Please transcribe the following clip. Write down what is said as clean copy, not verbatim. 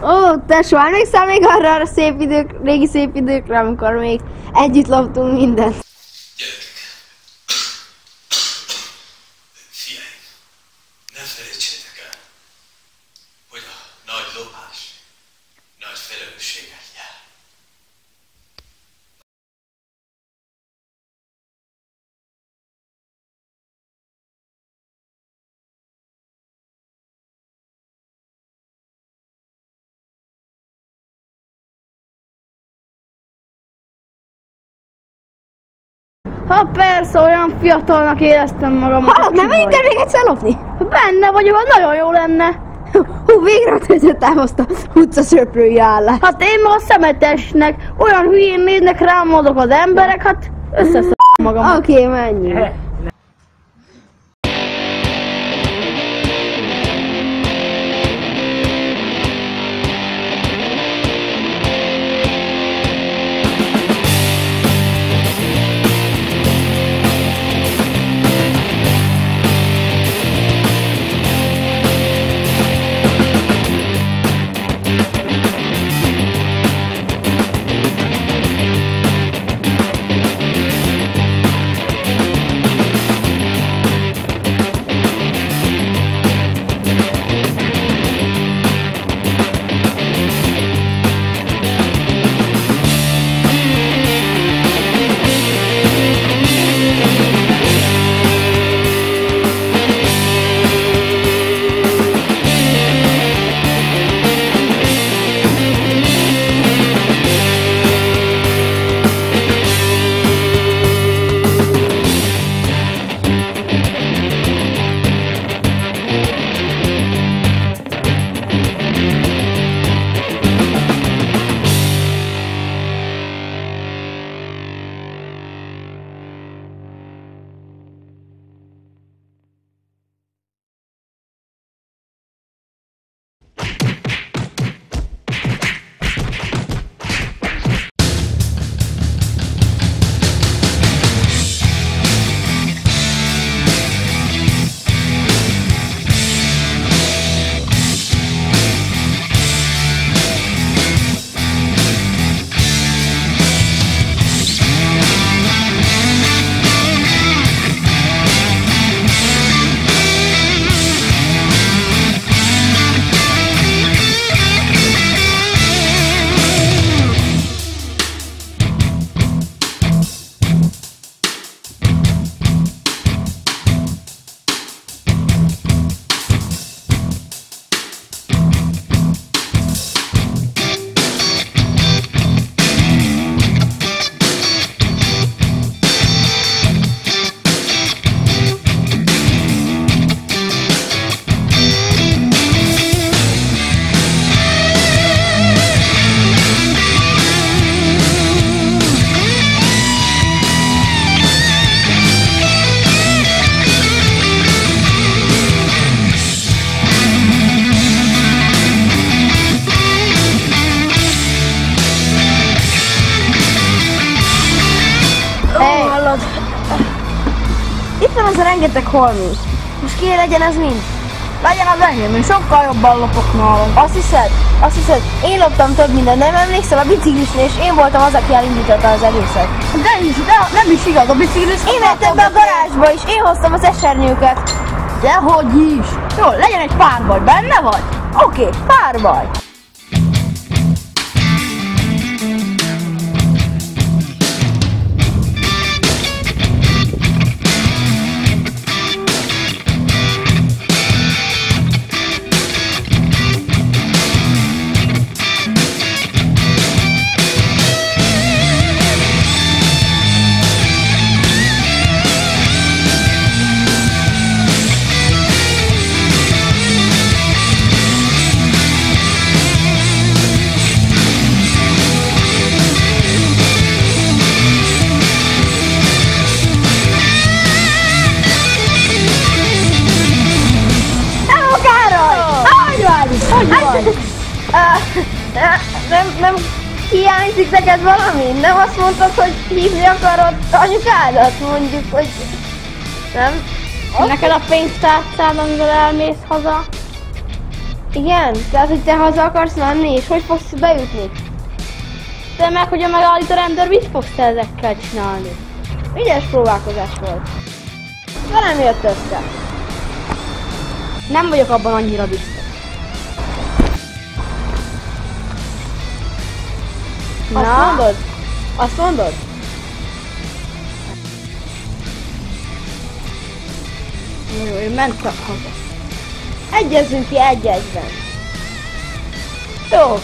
Ó, tesó, emlékszel még arra a szép idők, régi szép időkre, amikor még együtt loptunk mindent? Figyelj, ne felejtsétek el, hogy a nagy lopás nagy felelősséget jár. Ha persze, olyan fiatalnak éreztem magam. Hallod, nem menjünk még egyszer lopni? Benne vagyok, nagyon jó lenne. Hú, végre töltöttem azt a utcaszöprői állást. Hát én meg a szemetesnek, olyan hülyén néznek rám azok az emberek, hát összeszedem magam. Oké, menjünk. Itt van az a rengeteg holmi. Most ki legyen ez mind? Legyen az enyém, én sokkal jobban lopok nálom. Azt hiszed, én loptam több mindent, nem emlékszel a biciklisnél, és én voltam az, aki elindította az egészet. De nem is igaz, a biciklis. Én mentem be a garázsba, és én hoztam az esernyőket. Dehogy is. Jó, legyen egy párbaj, benne vagy? Oké, párbaj. Hiányzik neked valami? Nem azt mondtad, hogy hívni akarod anyukádat? Mondjuk, hogy... Nem? Neked a pénztárcád, amivel elmész haza? Igen? Tehát, hogy te haza akarsz menni, és hogy fogsz bejutni? De meg, hogyha megállít a rendőr, mit fogsz te ezekkel csinálni? Ügyes próbálkozás volt. De nem jött össze. Nem vagyok abban annyira biztos. Azt mondod? Azt mondod? Jó, ő ment csak haza. Egyezzünk ki egy-egyben. Jó,